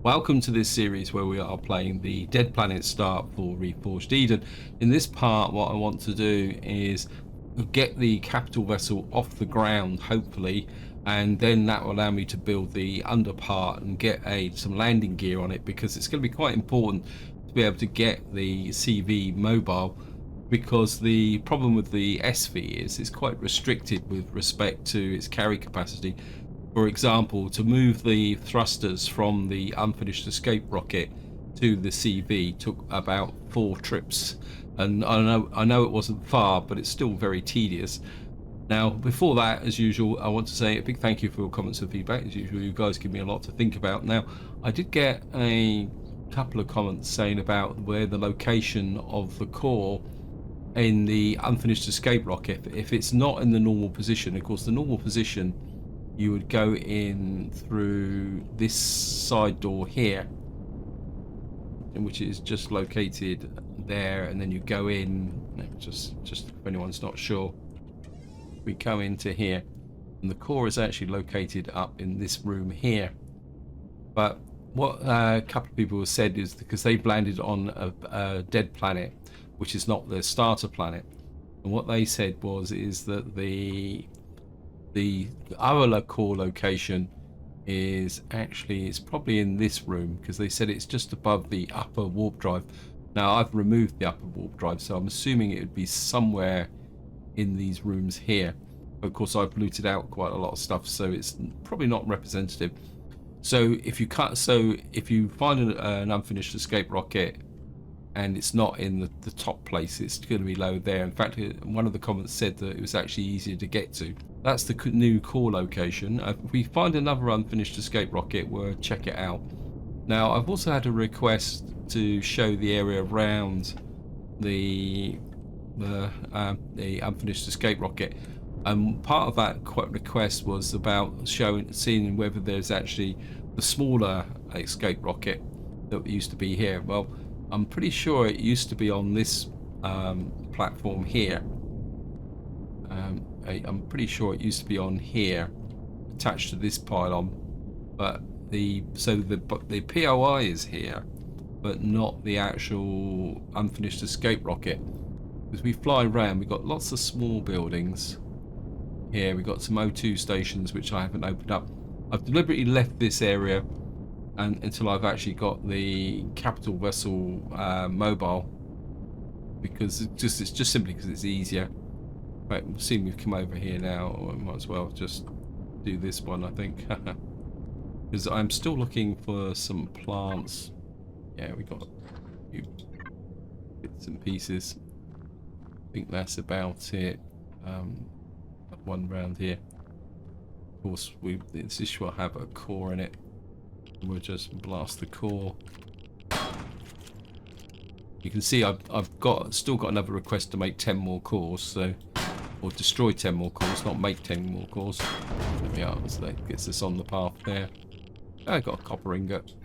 Welcome to this series where we are playing the Dead Planet start for Reforged Eden. In this part, what I want to do is get the capital vessel off the ground, hopefully, and then that will allow me to build the under part and get some landing gear on it, because it's going to be quite important to be able to get the CV mobile, because the problem with the SV is it's quite restricted with respect to its carry capacity. For example, to move the thrusters from the unfinished escape rocket to the CV took about 4 trips, and I know it wasn't far, but it's still very tedious. Now, before that, as usual, I want to say a big thank you for your comments and feedback. As usual, you guys give me a lot to think about. Now, I did get a couple of comments saying about where the location of the core in the unfinished escape rocket, if it's not in the normal position. Of course, the normal position, you would go in through this side door here, which is just located there, and then you go in. Just if anyone's not sure, we come into here, and the core is actually located up in this room here. But what a couple of people have said is because they've landed on a dead planet, which is not their starter planet, and what they said is that the other core location is actually, it's probably in this room, because they said it's just above the upper warp drive. Now, I've removed the upper warp drive, so I'm assuming it would be somewhere in these rooms here. Of course, I've looted out quite a lot of stuff, so it's probably not representative. So if you find an unfinished escape rocket and it's not in the top place, it's going to be low there. In fact, one of the comments said that it was actually easier to get to. That's the new core location. If we find another unfinished escape rocket, we'll check it out. Now, I've also had a request to show the area around the unfinished escape rocket, and part of that request was about seeing whether there's actually the smaller escape rocket that used to be here. Well, I'm pretty sure it used to be on this platform here. I'm pretty sure it used to be on here, attached to this pylon, but the POI is here, but not the actual unfinished escape rocket. As we fly around, we've got lots of small buildings here. We've got some O2 stations which I haven't opened up. I've deliberately left this area until I've actually got the capital vessel mobile, because it's just simply because it's easier. Right, we'll see, we've come over here now. I might as well just do this one, I think, because I'm still looking for some plants. Yeah, we got a few bits and pieces. I think that's about it. One round here. Of course, this will have a core in it. We'll just blast the core. You can see I've still got another request to make 10 more cores, so, or destroy 10 more cores, not make 10 more cores. There we are. So that gets us on the path there. I got a copper ingot to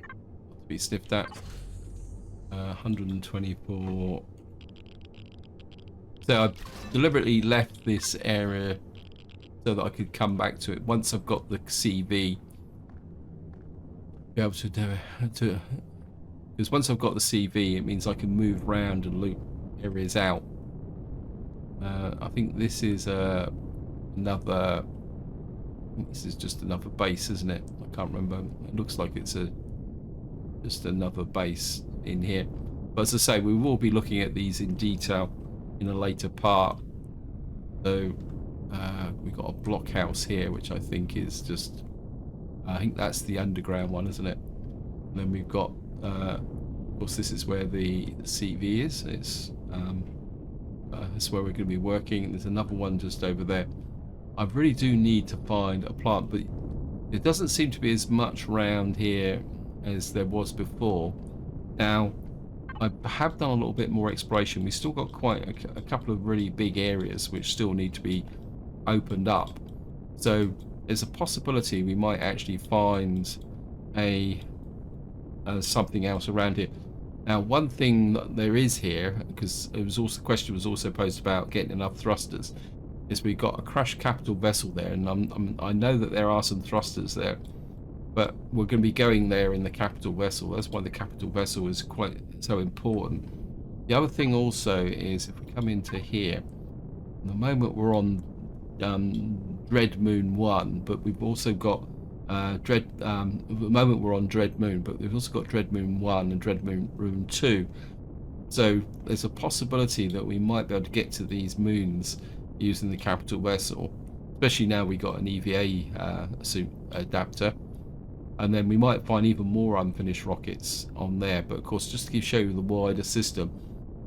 be sniffed at. 124. So I've deliberately left this area so that I could come back to it once I've got the CV. Be able to do it, because once I've got the CV, it means I can move around and loot areas out. I think this is another. I think this is just another base, isn't it? I can't remember. It looks like it's just another base in here. But as I say, we will be looking at these in detail in a later part. So we've got a blockhouse here, which I think is just, I think that's the underground one, isn't it? And then we've got, of course, this is where the CV is. It's that's where we're going to be working. There's another one just over there. I really do need to find a plant, but it doesn't seem to be as much around here as there was before. Now, I have done a little bit more exploration. We've still got quite a couple of really big areas which still need to be opened up. So there's a possibility we might actually find something else around here. Now, one thing that there is here, because it was also, the question was also posed about getting enough thrusters, is we've got a crashed capital vessel there, and I know that there are some thrusters there, but we're going to be going there in the capital vessel. That's why the capital vessel is quite so important. The other thing also is if we come into here, the moment we're on Dread Moon 1, but we've also got at the moment we're on Dread Moon, but we've also got Dread Moon 1 and Dread Moon 2. So there's a possibility that we might be able to get to these moons using the capital vessel, especially now we got an EVA suit adapter. And then we might find even more unfinished rockets on there. But of course, just to show you the wider system,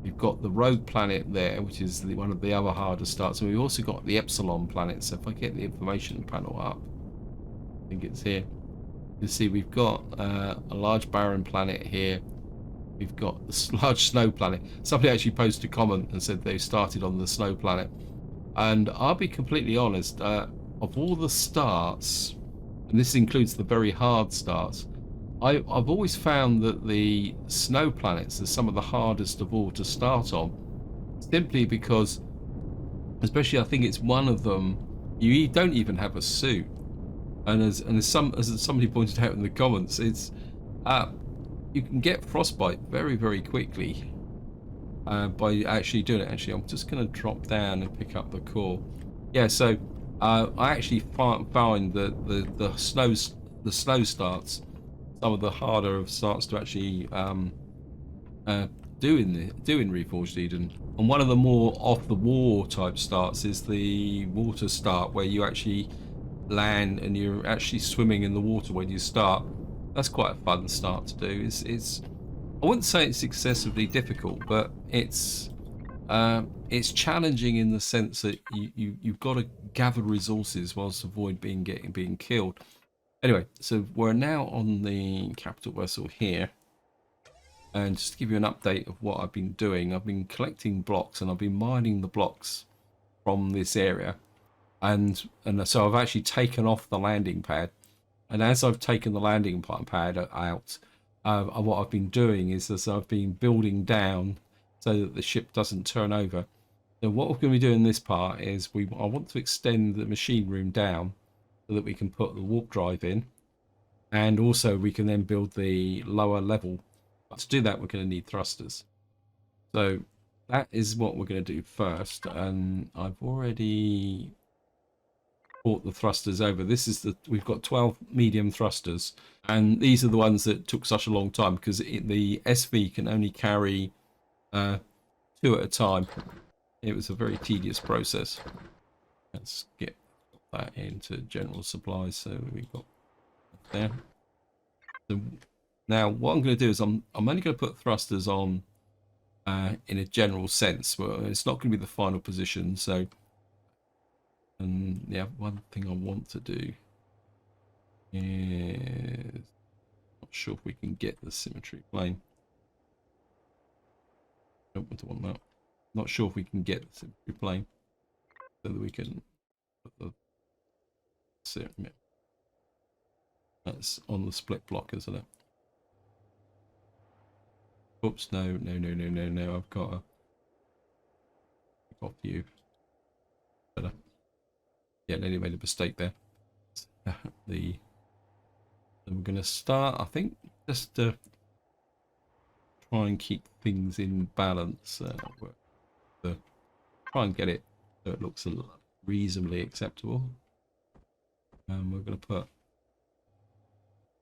we've got the rogue planet there, which is one of the other harder starts. And we've also got the Epsilon planet. So if I get the information panel up, I think it's here. You see we've got a large barren planet here. We've got the large snow planet. Somebody actually posted a comment and said they started on the snow planet. And I'll be completely honest, of all the starts, and this includes the very hard starts, I've always found that the snow planets are some of the hardest of all to start on, simply because, especially I think it's one of them, you don't even have a suit, and as somebody pointed out in the comments, it's you can get frostbite very, very quickly by actually doing it. Actually, I'm just going to drop down and pick up the core. Yeah, so I actually find that the snow starts some of the harder of starts to actually do in Reforged Eden. And one of the more off the wall type starts is the water start, where you actually land and you're actually swimming in the water when you start. That's quite a fun start to do. It's I wouldn't say it's excessively difficult, but it's challenging in the sense that you've got to gather resources whilst avoid being killed. Anyway, so we're now on the capital vessel here, and just to give you an update of what I've been doing, I've been collecting blocks and I've been mining the blocks from this area, and so I've actually taken off the landing pad, and as I've taken the landing pad out, what I've been doing is I've been building down so that the ship doesn't turn over. So what we're going to be doing in this part is I want to extend the machine room down so that we can put the warp drive in, and also we can then build the lower level. But to do that, we're going to need thrusters. So that is what we're going to do first, and I've already brought the thrusters over. We've got 12 medium thrusters, and these are the ones that took such a long time because the SV can only carry 2 at a time. It was a very tedious process. Let's get that into general supplies. So we got there. So now what I'm going to do is I'm only going to put thrusters on in a general sense. Well, it's not going to be the final position. So, and yeah, one thing I want to do is, not sure if we can get the symmetry plane. Nope, I don't want that. Not sure if we can get the symmetry plane so that we can put the that's on the split block, isn't it? Oops, no. I've got a view. Better. Yeah, nearly made a mistake there. Then we're going to start, I think, just to try and keep things in balance. Try and get it so it looks reasonably acceptable. And we're going to put,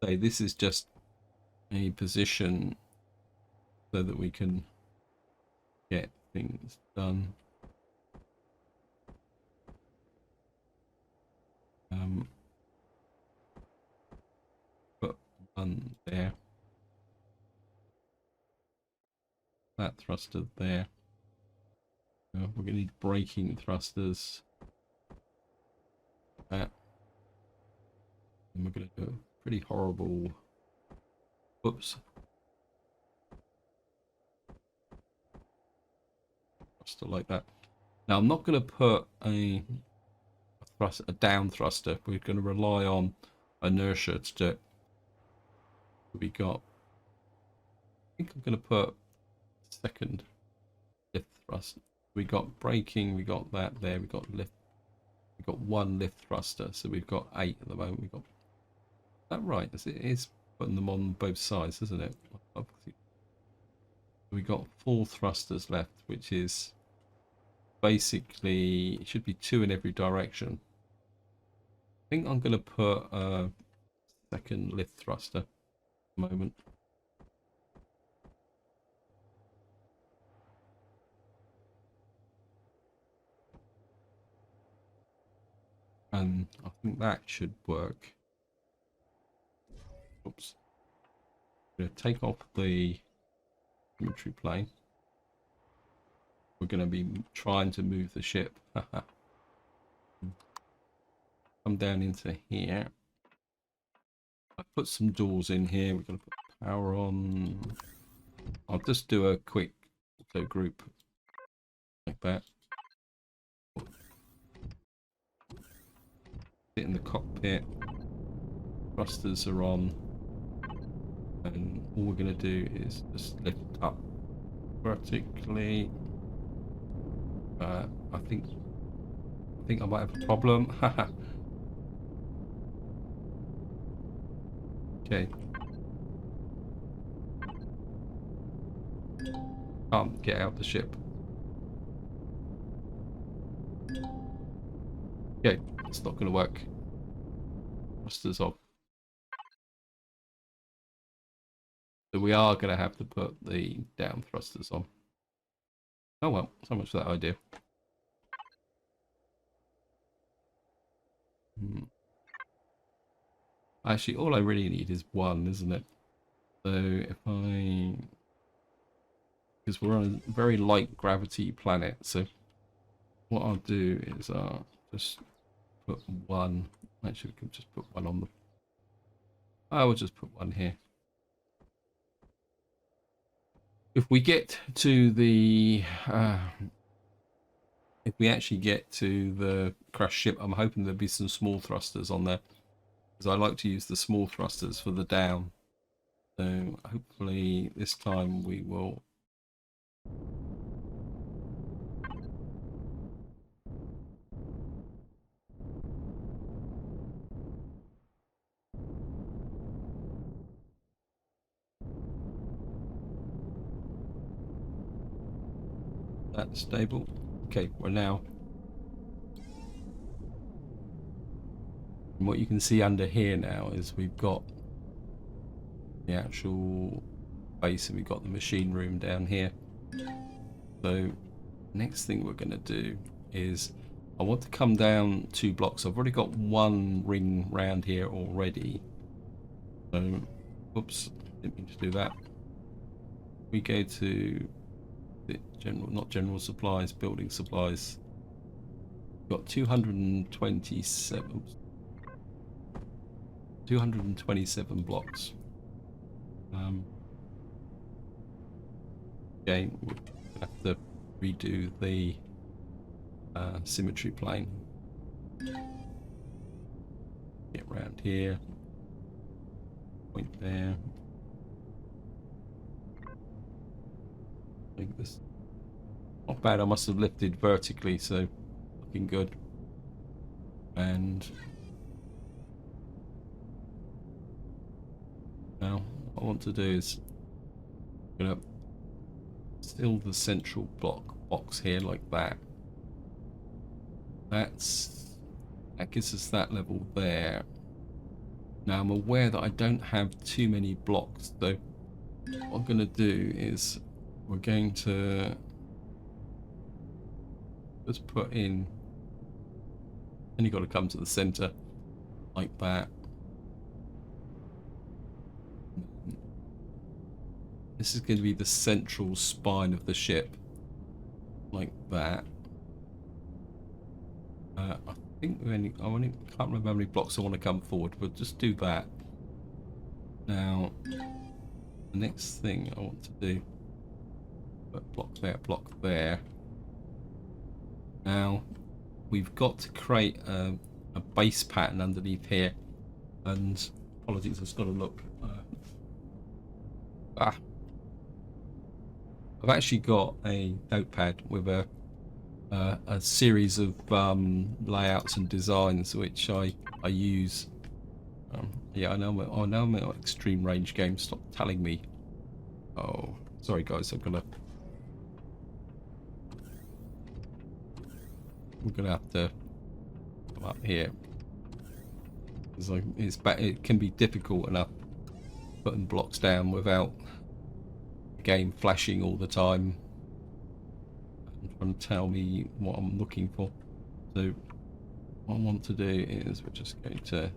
say, this is just a position so that we can get things done. Put one there. That thruster there. We're going to need braking thrusters. That. And we're going to do a pretty horrible. Whoops. Thruster like that. Now I'm not going to put a down thruster. We're going to rely on inertia to do it. We got. I think I'm going to put second lift thrust. We got braking. We got that there. We got lift. We got one lift thruster. So we've got 8 at the moment. We got that right? It is putting them on both sides, isn't it? We got 4 thrusters left, which is basically it should be 2 in every direction. I think I'm going to put a second lift thruster at the moment. And I think that should work. Oops. I'm going to take off the symmetry plane. We're going to be trying to move the ship. Come down into here. I put some doors in here. We're going to put power on. I'll just do a quick auto group like that. Sit in the cockpit. Thrusters are on. And all we're going to do is just lift up vertically. I think I might have a problem. Okay. Can't get out the ship. Okay, it's not going to work. Thrusters off. So we are going to have to put the down thrusters on. Oh well, so much for that idea. Actually, all I really need is 1, isn't it? So if because we're on a very light gravity planet, so what I'll do is just put 1. Actually, we can just put 1 on the. I will just put 1 here. If we get to the if we actually get to the crash ship, I'm hoping there'll be some small thrusters on there, because I like to use the small thrusters for the down. So hopefully this time we will. That's stable. Okay, we're now. And what you can see under here now is we've got the actual base and we've got the machine room down here. So next thing we're going to do is I want to come down 2 blocks. I've already got 1 ring round here already. So, oops, didn't mean to do that. We go to the not general supplies, building supplies. We've got 227 blocks. Again, we'll have to redo the symmetry plane. Get round here. Point there. I think this not bad. I must have lifted vertically, so looking good. And now what I want to do is I'm gonna still the central box here like that. That gives us that level there. Now I'm aware that I don't have too many blocks, so what I'm going to do is we're going to just put in, and you've got to come to the center like that. This is going to be the central spine of the ship, like that. I think I can't remember how many blocks I want to come forward. We'll just do that. Now, the next thing I want to do, put block there. Now, we've got to create a base pattern underneath here. And apologies, I've got to look. I've actually got a notepad with a series of layouts and designs which I use. Yeah, I know I'm an extreme range game. Stop telling me. Oh, sorry guys, we're gonna have to come up here. It's like it can be difficult enough putting blocks down without the game flashing all the time and trying to tell me what I'm looking for. So what I want to do is we're just going to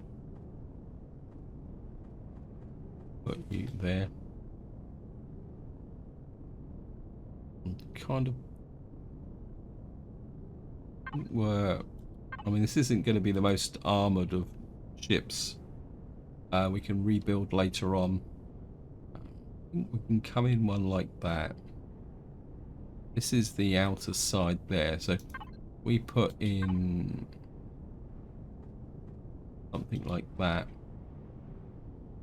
put you there. And kind of work. I mean, this isn't going to be the most armored of ships. We can rebuild later on. I think we can come in one like that. This is the outer side there. So we put in something like that.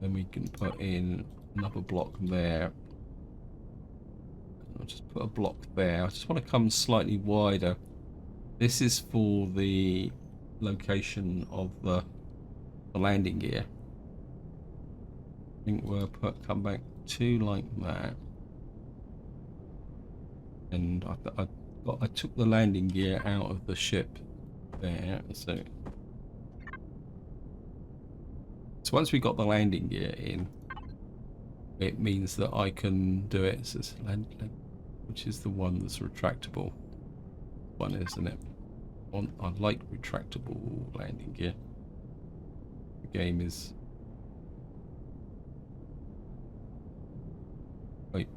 Then we can put in another block there. I'll just put a block there. I just want to come slightly wider. This is for the location of the landing gear. I think we'll come back to like that. And I took the landing gear out of the ship there. So once we got the landing gear in, it means that I can do it. So it's which is the one that's retractable one, isn't it? I like retractable landing gear. The game is... Wait.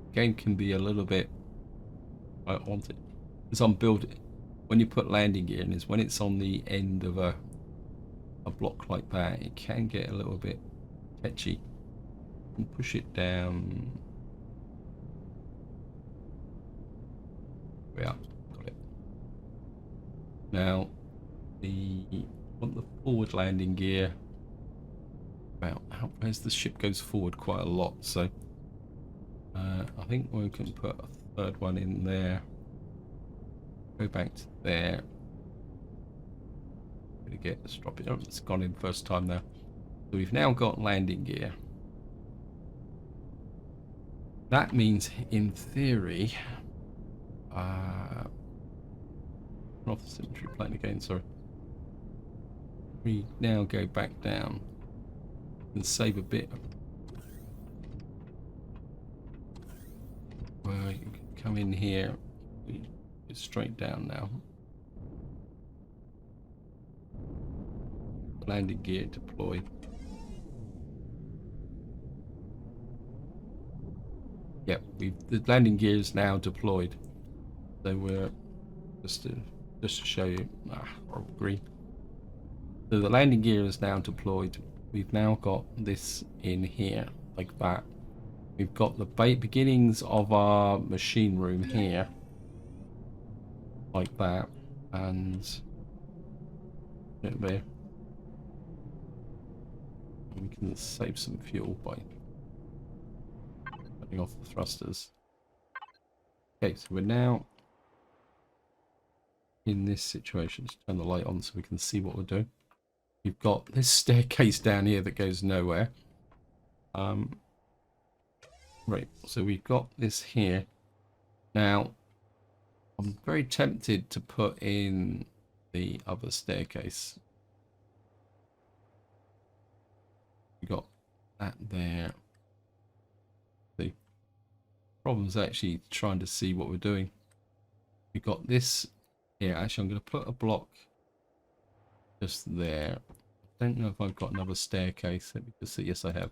The game can be a little bit... I want it. Because I'm building... When you put landing gear in, is when it's on the end of a block like that, it can get a little bit tetchy. And push it down. Yeah, got it. Now, want the forward landing gear. As the ship goes forward quite a lot, so I think we can put a third one in there. Go back to there. Gonna get this drop it. Oh, it's gone in first time now. So we've now got landing gear. That means, in theory, off the symmetry plane again. Sorry. We now go back down and save a bit. Well, you can come in here. It's straight down now. Landing gear deployed. Yep, the landing gear is now deployed. So we're just to show you. Green. So the landing gear is now deployed. We've now got this in here like that. We've got the beginnings of our machine room here like that, and there. We can save some fuel by cutting off the thrusters. Okay, so we're now in this situation. Let's turn the light on so we can see what we're doing. We've got this staircase down here that goes nowhere. Right, so we've got this here. Now, I'm very tempted to put in the other staircase. We got that there. The problem's actually trying to see what we're doing. We've got this here. Actually, I'm going to put a block just there. I don't know if I've got another staircase. Let me just see. Yes, I have.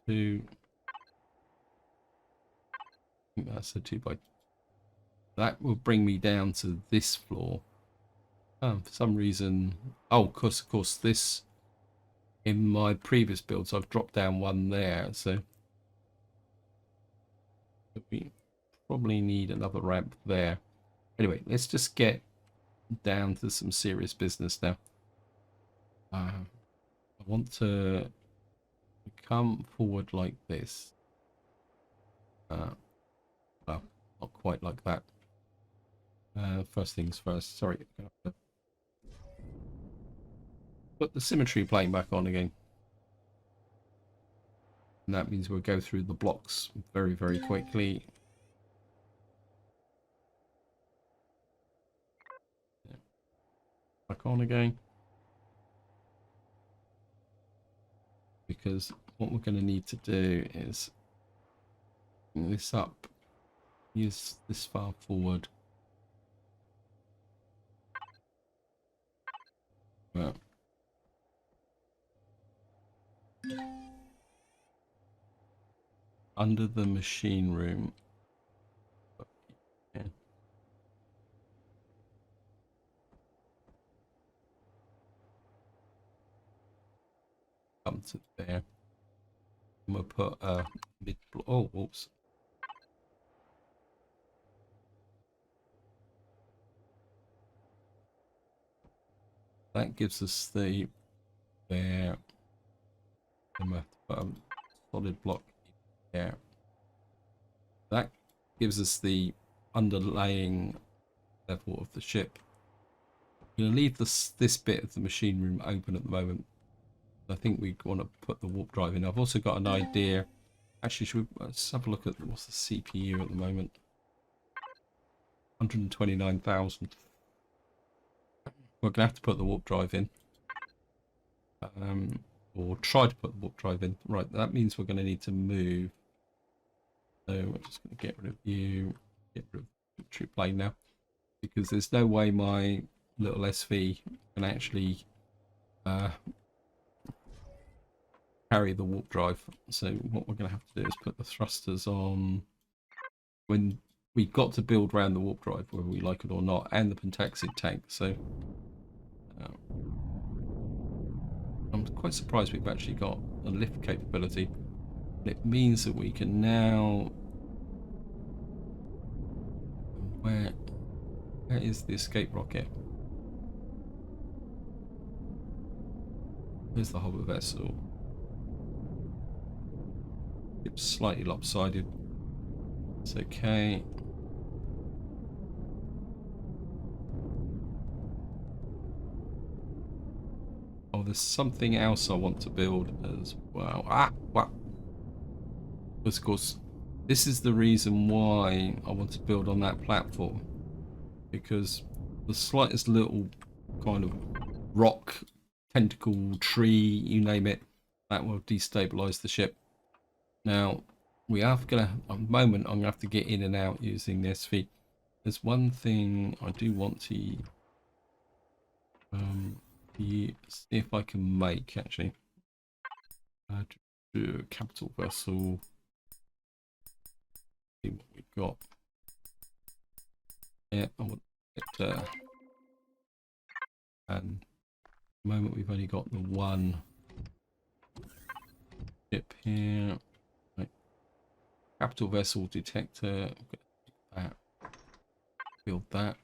2. I think that's a 2 by. That will bring me down to this floor. For some reason, of course, this in my previous builds I've dropped down one there, so we probably need another ramp there. Anyway, let's just get down to some serious business now. I want to come forward like this. Well, not quite like that. First things first. Sorry, I'm gonna have to put the symmetry plane back on again. And that means we'll go through the blocks very, very quickly. Back on again. Because what we're going to need to do is bring this up, use this far forward. Well, under the machine room. Yeah. Come to there. And we'll put a mid block. Oh, whoops. That gives us the there. And we'll have to put a solid block there. That gives us the underlying level of the ship. I'm going to leave this bit of the machine room open at the moment. I think we want to put the warp drive in. I've also got an idea. Actually, should we let's have a look at what's the CPU at the moment? 129,000. We're gonna have to put the warp drive in, or try to put the warp drive in. Right, that means we're going to need to move. So we're just going to get rid of you, get rid of the troop plane now, because there's no way my little SV can actually carry the warp drive. So what we're going to have to do is put the thrusters on. When we've got to build around the warp drive, whether we like it or not, and the pentaxid tank. So I'm quite surprised we've actually got a lift capability. It means that we can now. Where is the escape rocket? Where's the hover vessel? It's slightly lopsided. It's okay. Oh, there's something else I want to build as well. Ah, wow. Of course, this is the reason why I want to build on that platform. Because the slightest little kind of rock, tentacle, tree, you name it, that will destabilize the ship. Now, we are going to, at the moment, I'm going to have to get in and out using the SV. There's one thing I do want to see if I can make, actually. Capital vessel. See what we've got. Yeah, I want it. And at the moment, we've only got the one ship here. Right. Capital vessel detector. That. Build that.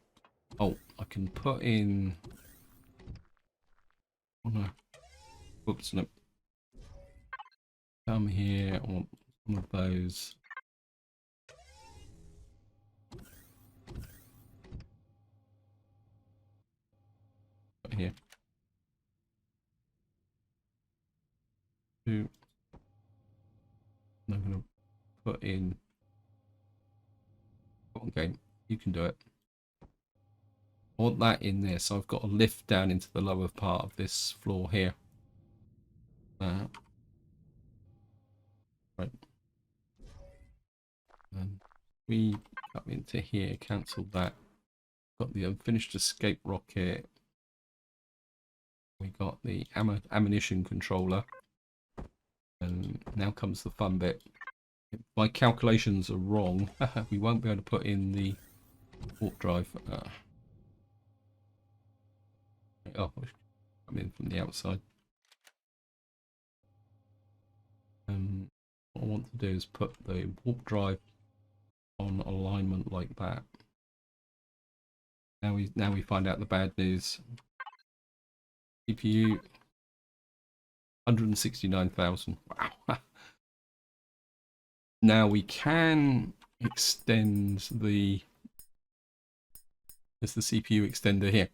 Oh, I can put in. Oh no. Oops, no. Come here. I want one of those. Right here. Two. And I'm going to put in. Come on, game. You can do it. I want that in there, so I've got a lift down into the lower part of this floor here. Right. And we come into here, cancel that. Got the unfinished escape rocket. We got the ammunition controller. And now comes the fun bit. If my calculations are wrong, we won't be able to put in the warp drive. Oh, come in from the outside. What I want to do is put the warp drive on alignment like that. Now we find out the bad news. CPU 169,000. Wow. Now we can extend the There's the CPU extender here.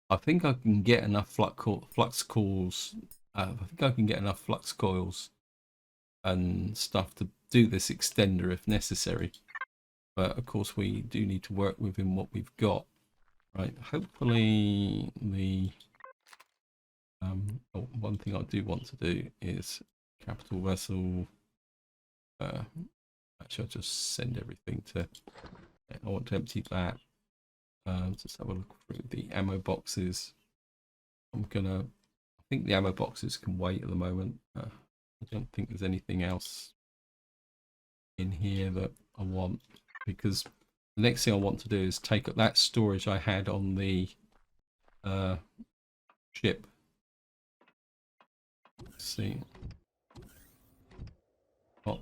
I think I can get enough flux coils. I think I can get enough flux coils and stuff to do this extender if necessary. But of course, we do need to work within what we've got. Right. Hopefully, the one thing I do want to do is capital vessel. Actually, I'll just send everything to. I want to empty that. Just have a look through the ammo boxes. I think the ammo boxes can wait at the moment. I don't think there's anything else in here that I want, because the next thing I want to do is take up that storage I had on the ship. Let's see. Oh,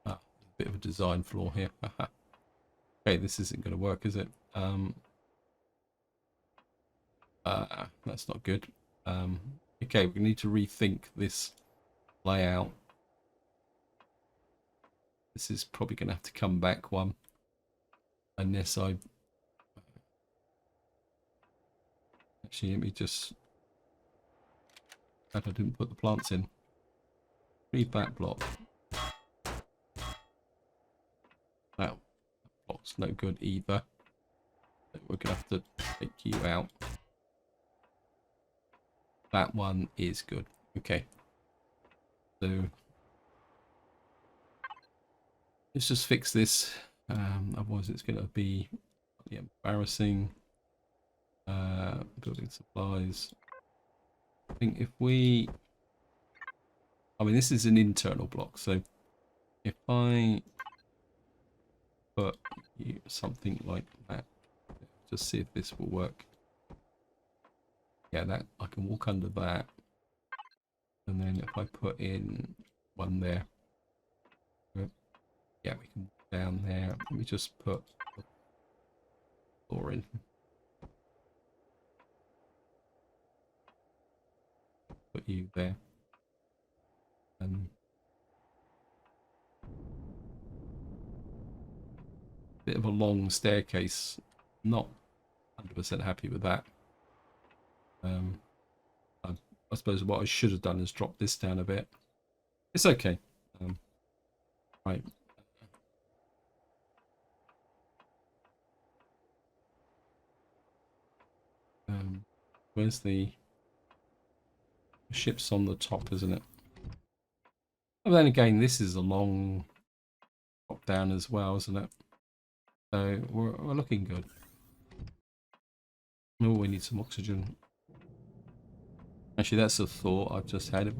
a bit of a design flaw here. Okay, this isn't going to work, is it? That's not good. Okay, we need to rethink this layout. This is probably going to have to come back one, unless I actually, let me just, I didn't put the plants in. Read that block. Wow, that block's no good either. We're gonna have to take you out. That one is good. Okay, so let's just fix this. Otherwise it's going to be embarrassing. Building supplies. I think if we, I mean, this is an internal block, so if I put something like that, just see if this will work. Yeah, that I can walk under that, and then if I put in one there, yeah, we can walk down there. Let me just put the floor in. Put you there, and bit of a long staircase. Not 100% happy with that. I suppose what I should have done is drop this down a bit. It's okay. Right. Where's the ship's on the top, isn't it? And then again, this is a long drop down as well, isn't it? So we're looking good. Oh, we need some oxygen. Actually, that's a thought I've just had.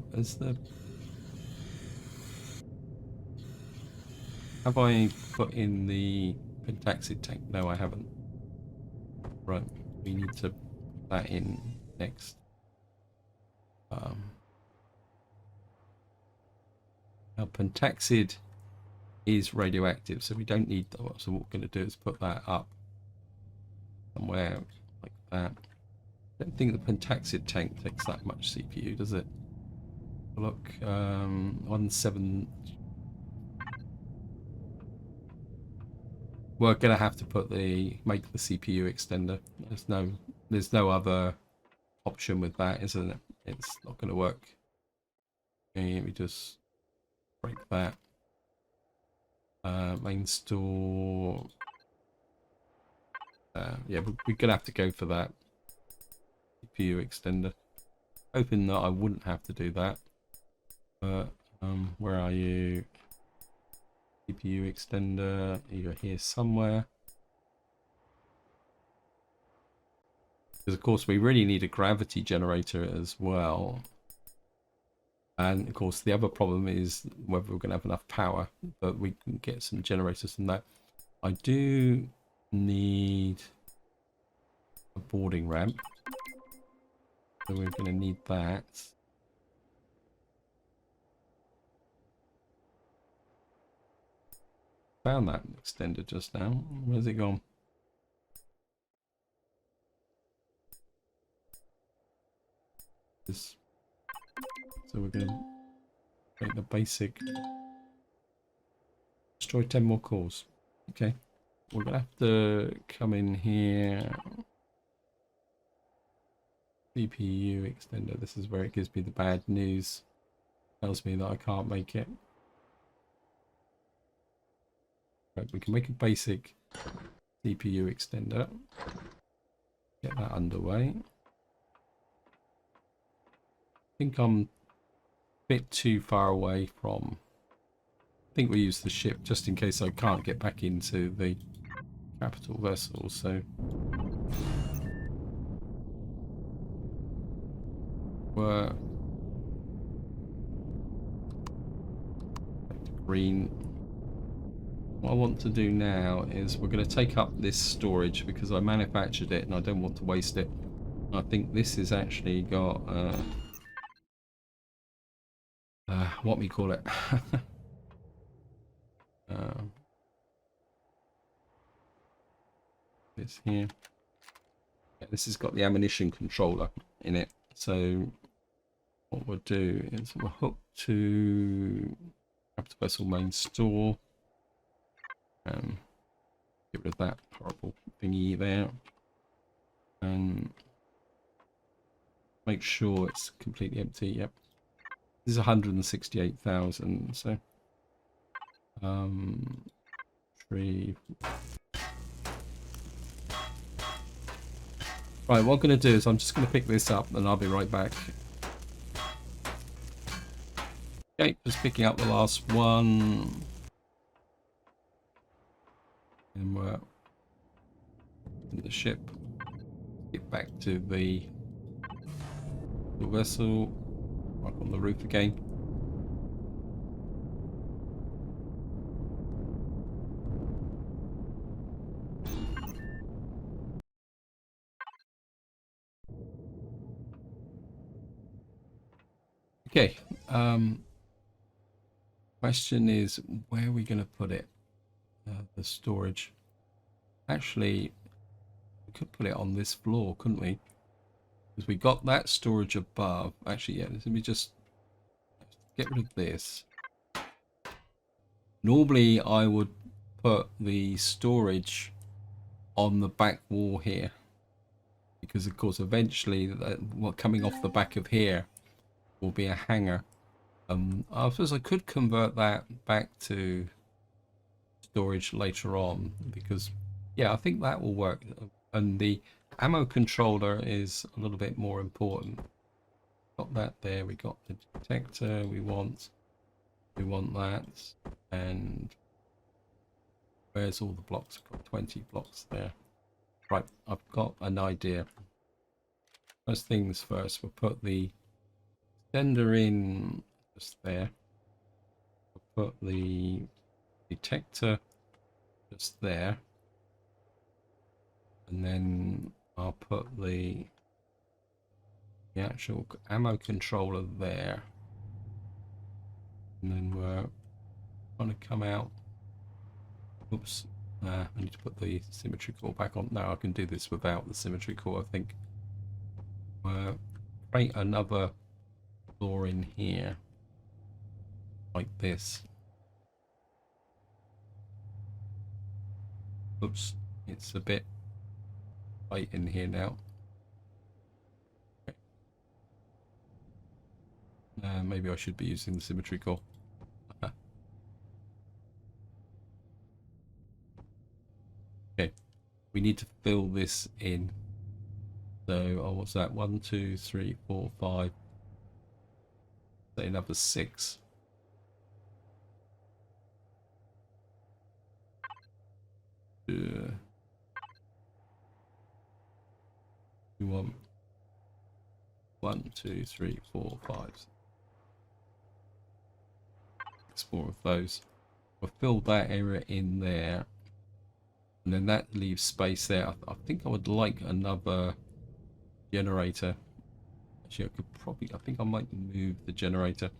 Have I put in the pentaxid tank? No, I haven't. Right, we need to put that in next. Now, pentaxid is radioactive, so we don't need that. So what we're going to do is put that up somewhere like that. I don't think the pentaxid tank takes that much CPU, does it? Look, 17. We're gonna have to make the CPU extender. There's no other option with that, isn't it? It's not gonna work. Okay, let me just break that. Main store. Yeah, we're gonna have to go for that CPU extender. Hoping that I wouldn't have to do that. But where are you? CPU extender, you're here somewhere. Because of course we really need a gravity generator as well. And of course the other problem is whether we're going to have enough power, but we can get some generators from that. I do need a boarding ramp, so we're going to need that. Found that extender just now. Where's it gone? So we're going to make the basic. Destroy 10 more cores. Okay. we're gonna have to come in here. CPU extender. This is where it gives me the bad news. Tells me that I can't make it. Right, we can make a basic CPU extender. Get that underway. I think I'm a bit too far away from... I think we use the ship just in case I can't get back into the capital vessel, so... We're... Green. What I want to do now is we're going to take up this storage because I manufactured it and I don't want to waste it. I think this has actually got what we call it. This here. Yeah, this has got the ammunition controller in it. So what we'll do is we'll hook to capital vessel main store. Get rid of that horrible thingy there. And make sure it's completely empty. Yep. This is 168,000. So, tree. Right, what I'm going to do is I'm just going to pick this up and I'll be right back. Okay, just picking up the last one. And we're in the ship. Get back to the vessel. Back on the roof again. Okay. Question is, where are we going to put it? The storage. Actually, we could put it on this floor, couldn't we? Because we got that storage above. Actually, yeah, let me just get rid of this. Normally, I would put the storage on the back wall here. Because, of course, eventually, what coming off the back of here will be a hangar. I suppose I could convert that back to storage later on because yeah, I think that will work. And the ammo controller is a little bit more important. Got that there. We got the detector. We want that. And where's all the blocks? I've got 20 blocks there. Right, I've got an idea. First things first, we'll put the sender in just there. We'll put the detector just there, and then I'll put the actual ammo controller there, and then we're going to come out. Oops, I need to put the symmetry core back on. No, I can do this without the symmetry core, I think. Create another floor in here like this. Oops, it's a bit tight in here now. Okay. Maybe I should be using the symmetry core. Okay, we need to fill this in. So, oh, what's that? 1, 2, 3, 4, 5. Say another 6. You want 1, 2, 3, 4, 5. 6 more of those. I'll fill that area in there, and then that leaves space there. I think I would like another generator. Actually, I could probably. I think I might move the generator.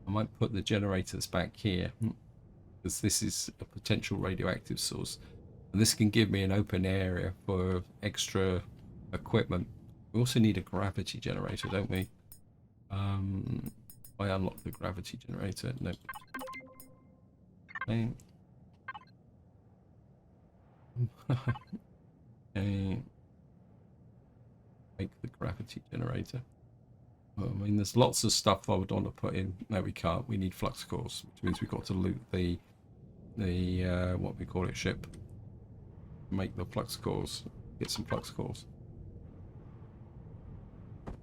I might put the generators back here because this is a potential radioactive source, and this can give me an open area for extra equipment. We also need a gravity generator, don't we? I unlock the gravity generator. No. Okay. Okay. Make the gravity generator. Well, I mean, there's lots of stuff I would want to put in. No, we can't. We need flux cores, which means we've got to loot the what we call it, ship. Make the flux cores. Get some flux cores.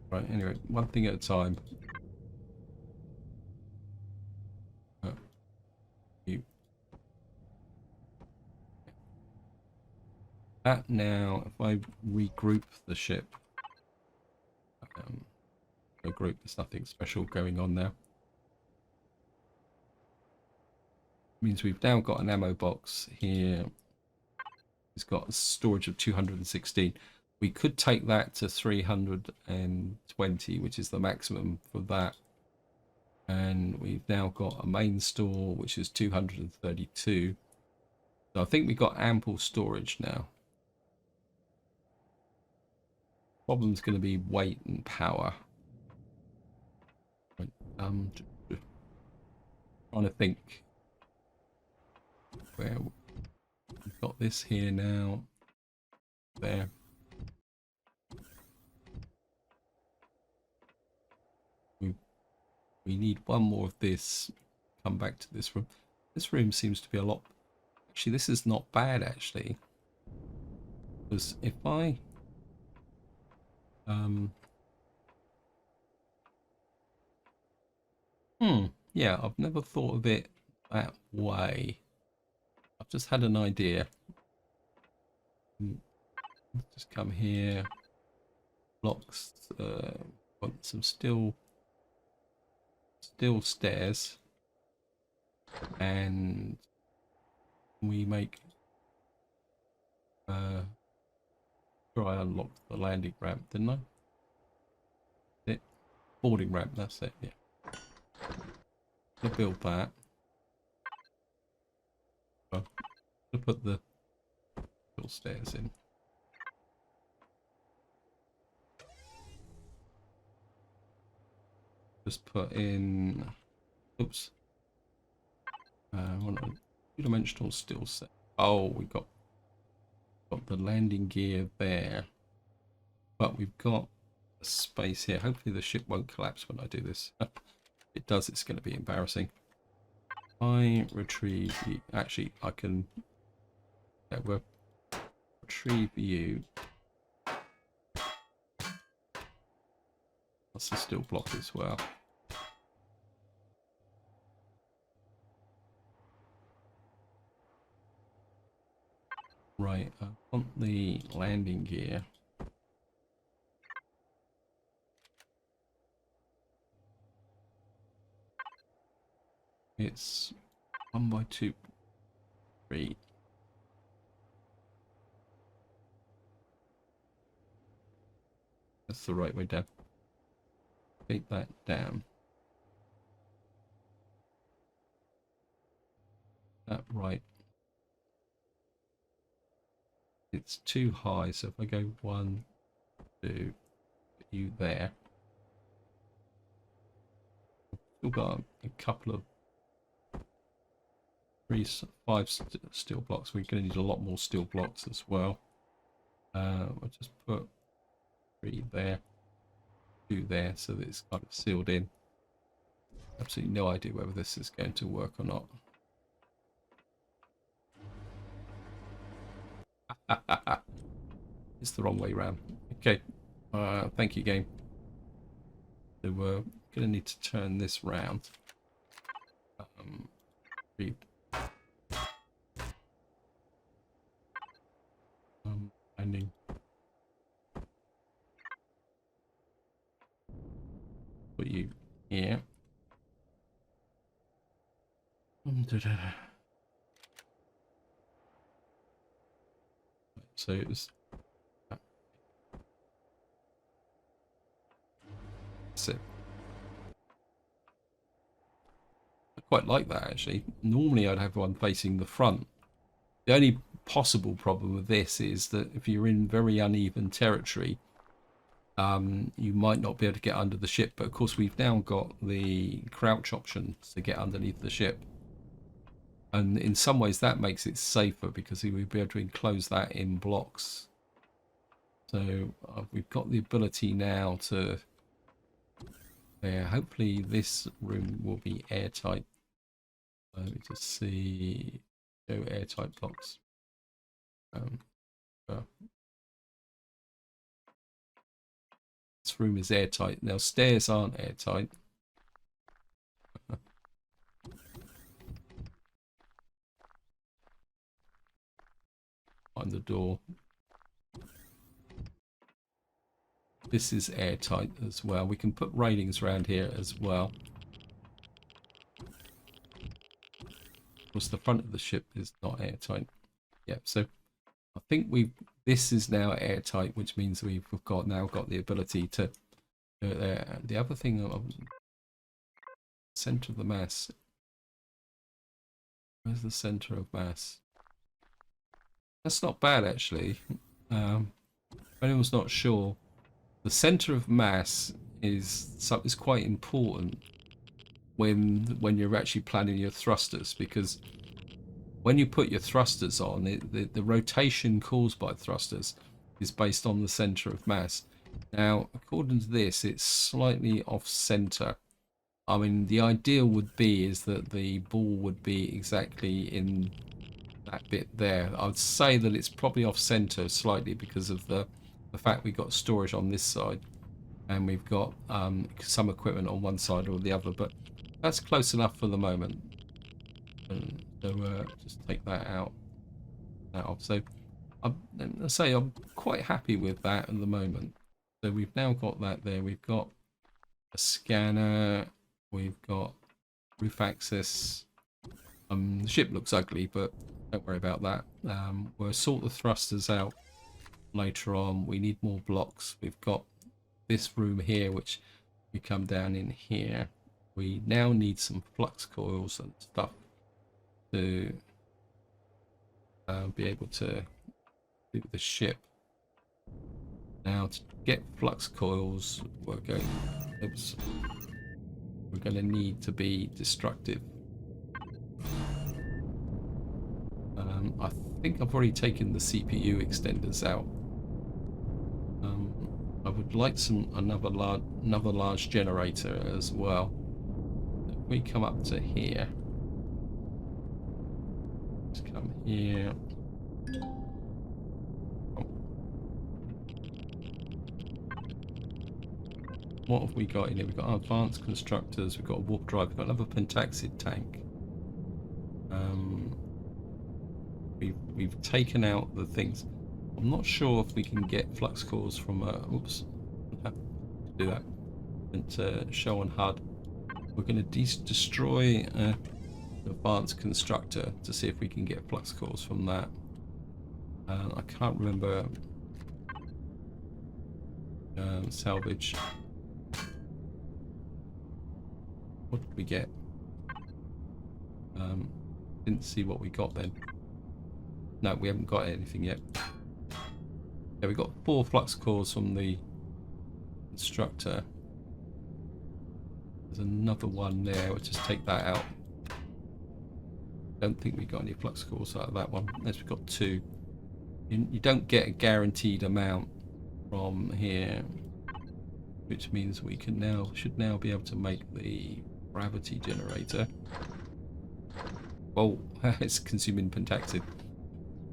Right. Anyway, one thing at a time. You. That now, if I regroup the ship, a group, there's nothing special going on now. Means we've now got an ammo box here. It's got a storage of 216. We could take that to 320, which is the maximum for that. And we've now got a main store, which is 232. So I think we've got ample storage now. Problem's going to be weight and power. Trying to think where we've got this here now. There. We need one more of this. Come back to this room. This room seems to be a lot. Actually, this is not bad actually. Because if I yeah, I've never thought of it that way. I've just had an idea. Just come here. Blocks. Want some steel stairs, and we make. Sure, I unlocked the landing ramp, didn't I? It boarding ramp. That's it. Yeah. To build that. To put the stairs in. Just put in. Oops. One two-dimensional steel set. Oh, we got the landing gear there, but we've got a space here. Hopefully the ship won't collapse when I do this. If it does, it's going to be embarrassing. I retrieve you. Actually, I can. Yeah, we'll retrieve you. That's a steel block as well. Right, I want the landing gear. It's 1 by 2, 3. That's the right way down. Take that down. That right. It's too high, so if I go 1, 2, put you there. Still got a couple of 5 steel blocks. We're going to need a lot more steel blocks as well. I'll just put 3 there, 2 there, so that it's kind of sealed in. Absolutely no idea whether this is going to work or not. It's the wrong way round. Okay. Thank you, game. So we're going to need to turn this round. Landing. Put you here. So it was. That's it. I quite like that actually. Normally I'd have one facing the front. The only possible problem with this is that if you're in very uneven territory, you might not be able to get under the ship. But of course we've now got the crouch option to get underneath the ship. And in some ways that makes it safer because we'll be able to enclose that in blocks. So we've got the ability now to, hopefully this room will be airtight. Let me just see, show airtight blocks. This room is airtight. Now stairs aren't airtight. Find the door. This is airtight as well. We can put railings around here as well. Of course, the front of the ship is not airtight. Yep. So I think this is now airtight, which means we've now got the ability to do it there. The other thing, center of the mass. Where's the center of mass? That's not bad actually. If anyone's not sure, the center of mass is quite important when you're actually planning your thrusters, because when you put your thrusters on, the rotation caused by thrusters is based on the center of mass. Now, according to this, it's slightly off center. I mean, the ideal would be is that the ball would be exactly in that bit there. I would say that it's probably off center slightly because of the fact we've got storage on this side and we've got some equipment on one side or the other, but that's close enough for the moment. And so just take that out. So I'm quite happy with that at the moment. So we've now got that there. We've got a scanner. We've got roof access. The ship looks ugly, but don't worry about that. We'll sort the thrusters out later on. We need more blocks. We've got this room here, which we come down in here. We now need some flux coils and stuff to be able to do the ship. Now, to get flux coils, we're going to need to be destructive. I think I've already taken the CPU extenders out. I would like another large generator as well. If we come up to here, let's come here. What have we got in here? We've got our advanced constructors, we've got a warp drive, we've got another pentaxid tank. We've taken out the things. I'm not sure if we can get flux cores from oops, I have to do that. And show on HUD. We're going to destroy the advanced constructor to see if we can get flux cores from that. I can't remember. Salvage. What did we get? Didn't see what we got then. No, we haven't got anything yet. Yeah, we got 4 flux cores from the constructor. There's another one there. We'll just take that out. Don't think we got any flux cores out of that one. Unless we've got 2. You don't get a guaranteed amount from here, which means we should now be able to make the gravity generator. Well, it's consuming pentaxid,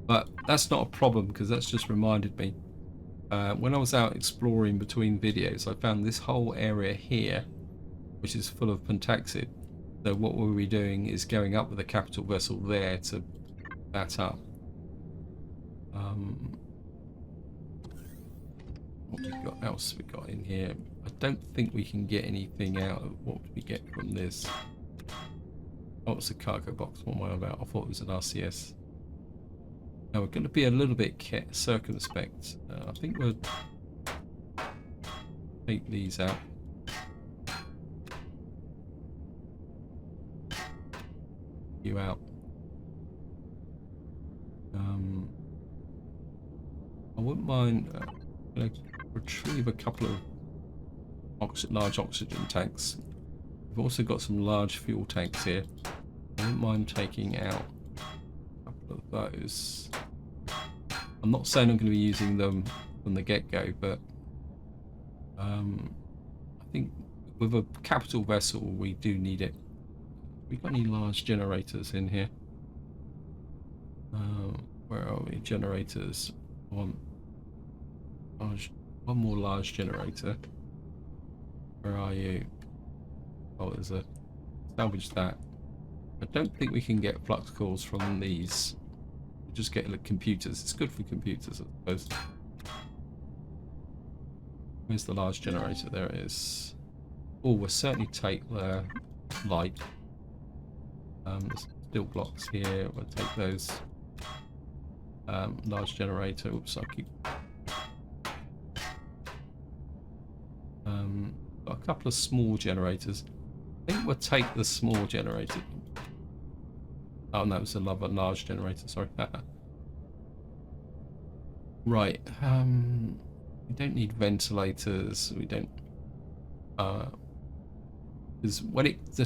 but that's not a problem because that's just reminded me. When I was out exploring between videos, I found this whole area here, which is full of pentaxid. So what we'll be doing is going up with a capital vessel there to that up. What else we got in here? I don't think we can get anything out of what we get from this. Oh, it's a cargo box. What am I about? I thought it was an RCS. Now we're going to be a little bit circumspect. I think we'll take these out. You out. I wouldn't mind going to retrieve a couple of large oxygen tanks. We've also got some large fuel tanks here. I wouldn't mind taking out those. I'm not saying I'm going to be using them from the get-go, but I think with a capital vessel we do need it. We got any large generators in here? Where are we? Generators. One more large generator. Where are you? Oh, there's a salvage that. I don't think we can get flux cores from these. We'll just get computers. It's good for computers, I suppose. Where's the large generator? There it is. Oh, we'll certainly take the light. There's steel blocks here. We'll take those. Large generator. Oops, I keep. Got a couple of small generators. I think we'll take the small generator. Oh no, it's a large generator. Sorry. Right. We don't need ventilators. We don't. Because when the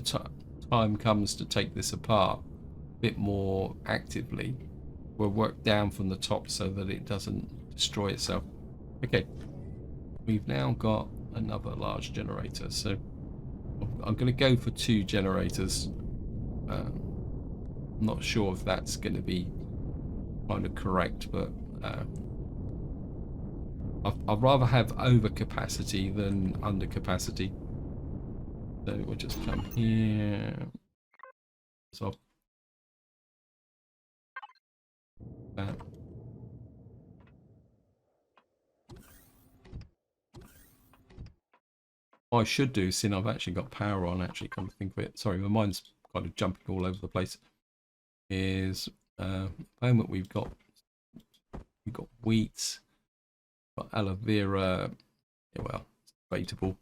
time comes to take this apart a bit more actively, we'll work down from the top so that it doesn't destroy itself. Okay. We've now got another large generator, so I'm going to go for 2 generators. I'm not sure if that's going to be kind of correct, but I'd rather have overcapacity than undercapacity. So we'll just come here. So that. What I should do, since I've actually got power on, actually come to think of it. Sorry, my mind's kind of jumping all over the place. Is the moment we've got wheat, got aloe vera. Yeah, well, it's debatable.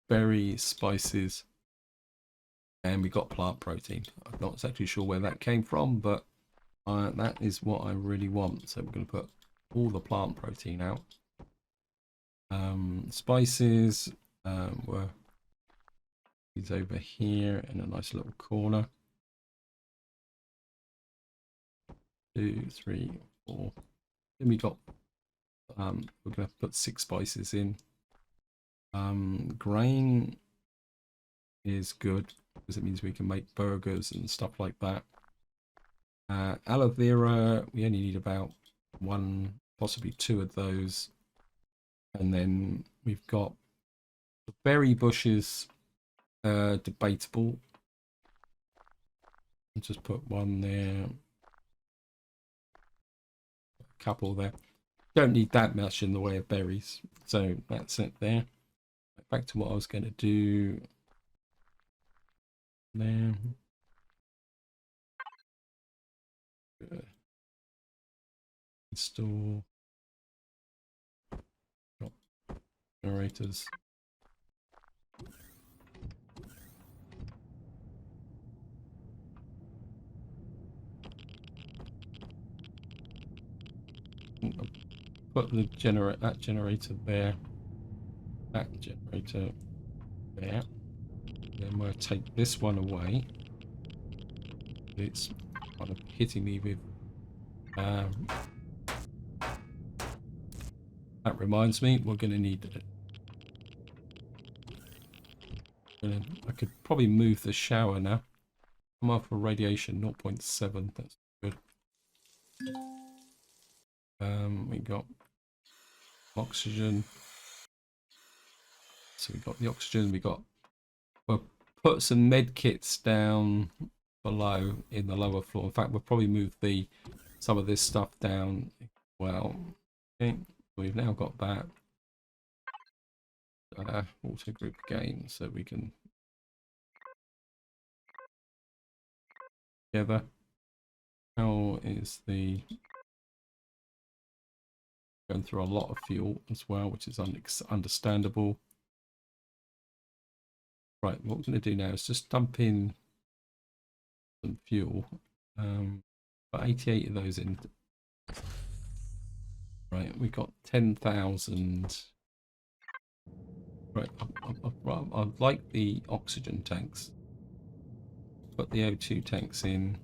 Berries, spices, and we got plant protein. I'm not exactly sure where that came from, but that is what I really want. So we're going to put all the plant protein out. Spices were these over here in a nice little corner. 2, 3, 4. Then we got we're going to put 6 spices in. Grain is good because it means we can make burgers and stuff like that. Aloe vera, we only need about 1, possibly 2 of those. And then we've got the berry bushes, debatable. I'll just put 1 there, a couple there. Don't need that much in the way of berries, so that's it there. Back to what I was going to do there. Install generators. Put the that generator there. That generator there. Then we'll take this one away. It's kind of hitting me with. That reminds me, we're going to need it. I could probably move the shower now. I'm off for radiation 0.7. That's good. We got oxygen. So we got the oxygen. We'll put some med kits down below in the lower floor. In fact, we'll probably move some of this stuff down. Well, okay. We've now got that auto group again, so we can together. How is the going through a lot of fuel as well, which is understandable. Right, what we're going to do now is just dump in some fuel. Got 88 of those in. Right, we got 10,000. Right, I like the oxygen tanks. put the O2 tanks in.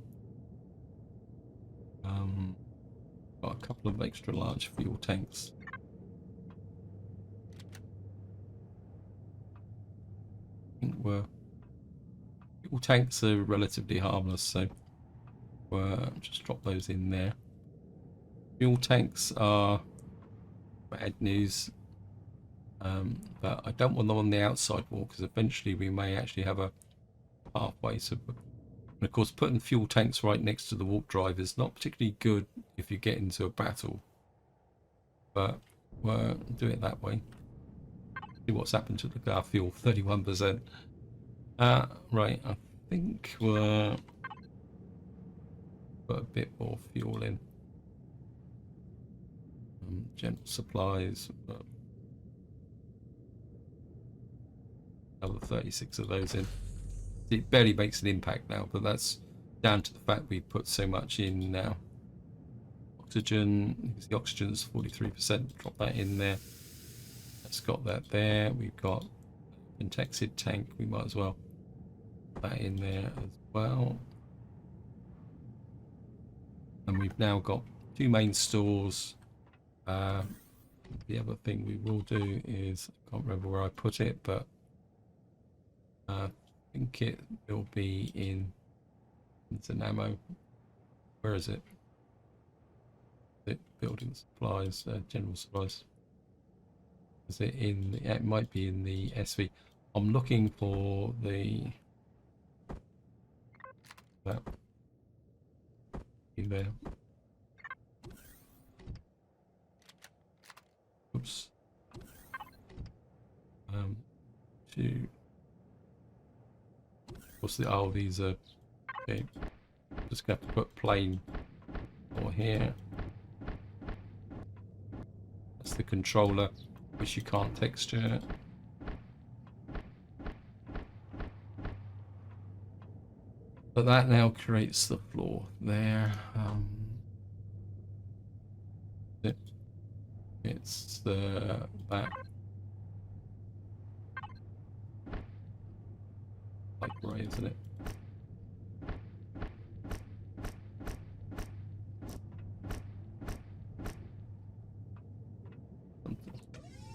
Got a couple of extra large fuel tanks. I think fuel tanks are relatively harmless, so we'll just drop those in there. Fuel tanks are bad news, but I don't want them on the outside wall because eventually we may actually have a pathway. So, and of course, putting fuel tanks right next to the warp drive is not particularly good if you get into a battle, but we'll do it that way. See what's happened to the car fuel, 31%. Right, I think we'll put a bit more fuel in. General supplies, another 36 of those in. It barely makes an impact now, but that's down to the fact we put so much in now. Oxygen, the oxygen's 43%, drop that in there. That's got that there. We've got an Pentexid tank, we might as well put that in there as well. And we've now got 2 main stores. The other thing we will do is, I can't remember where I put it, but I think it will be in, it's an ammo. Where is it? Building supplies, general supplies. Is it in? Yeah, it might be in the SV. I'm looking for the that in there. Oops. What's the? Oh, these are. Okay. Just gonna have to put plain or here. That's the controller, which you can't texture. But that now creates the floor there. It's the that like grey, isn't it?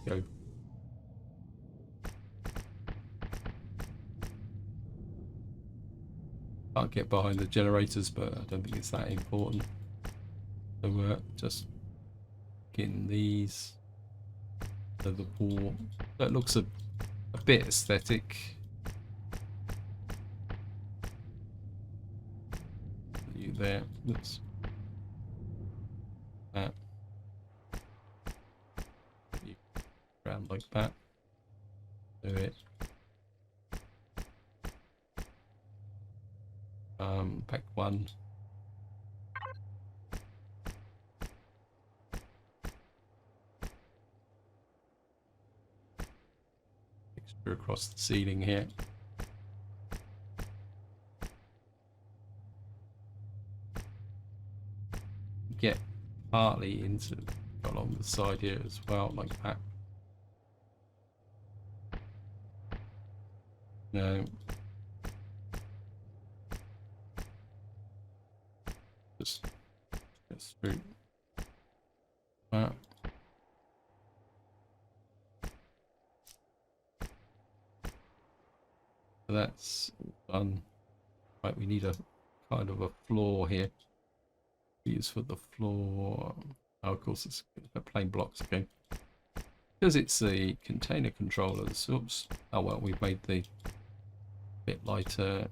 Go. Can't get behind the generators, but I don't think it's that important. So we're just getting these to the wall. That looks a bit aesthetic. You there? Oops. That. Around like that. Do it. Pack 1. Extra across the ceiling here. Get partly into along the side here as well, like that. No. Just through that. So that's done. Right, we need a kind of a floor here. We use for the floor. Oh, of course, it's plain blocks again. Because it's the container controllers. Oops. Oh well, we've made the bit lighter.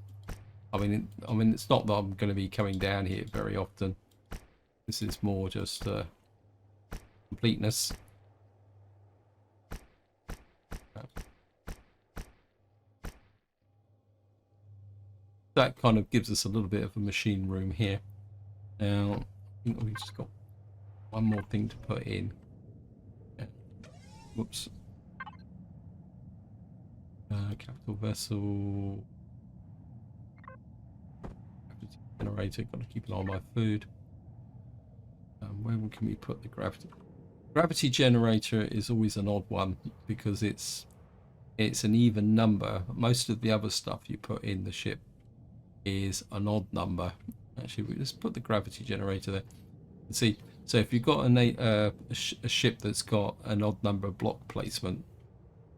I mean, it's not that I'm going to be coming down here very often. This is more just completeness. That kind of gives us a little bit of a machine room here. Now, I think we've just got one more thing to put in. Yeah. Whoops. Capital vessel. Generator, got to keep an eye on my food. Where can we put the gravity generator? Is always an odd one because it's an even number. Most of the other stuff you put in the ship is an odd number. Actually, let's put the gravity generator there. See, so if you've got a ship that's got an odd number block placement,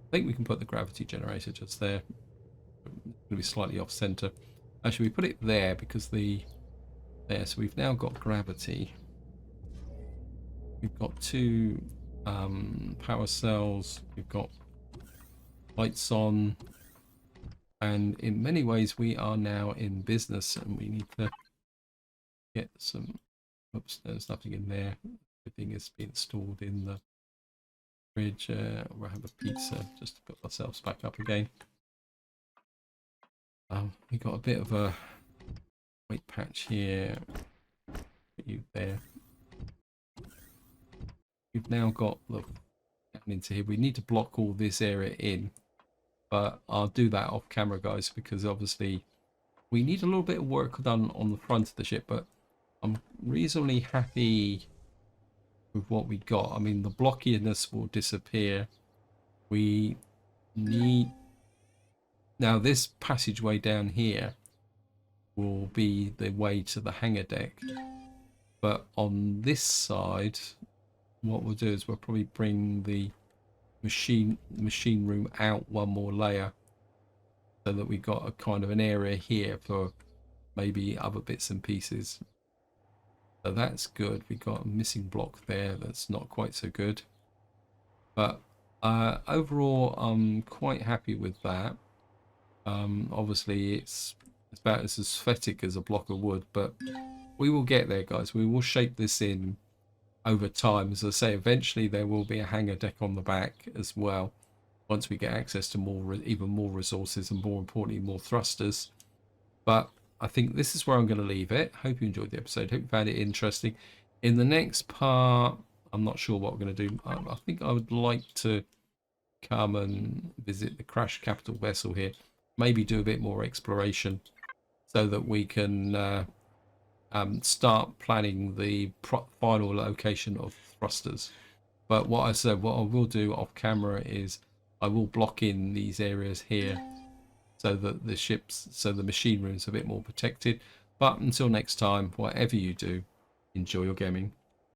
I think we can put the gravity generator just there. It's going to be slightly off center. Actually, we put it there because there. So we've now got gravity. We've got two power cells. We've got lights on, and in many ways we are now in business, and we need to get some. Oops, there's nothing in there. Everything is being stored in the fridge. We'll have a pizza just to put ourselves back up again. We got a bit of a weight patch here. Put you there. We've now got the down into here. We need to block all this area in, but I'll do that off camera, guys, because obviously we need a little bit of work done on the front of the ship, but I'm reasonably happy with what we got. I mean, the blockiness will disappear. We need now this passageway down here will be the way to the hangar deck, but on this side what we'll do is we'll probably bring the machine room out one more layer so that we've got a kind of an area here for maybe other bits and pieces. So that's good. We got a missing block there that's not quite so good, but overall I'm quite happy with that. Obviously it's about as aesthetic as a block of wood, but we will get there, guys. We will shape this in over time. As I say, eventually there will be a hangar deck on the back as well, once we get access to even more resources, and more importantly more thrusters. But I think this is where I'm going to leave it. Hope you enjoyed the episode. Hope you found it interesting. In the next part, I'm not sure what we're going to do. I think I would like to come and visit the crash capital vessel here, maybe do a bit more exploration so that we can start planning the final location of thrusters. But what I will do off camera is I will block in these areas here so that the machine room's a bit more protected. But until next time, whatever you do, enjoy your gaming.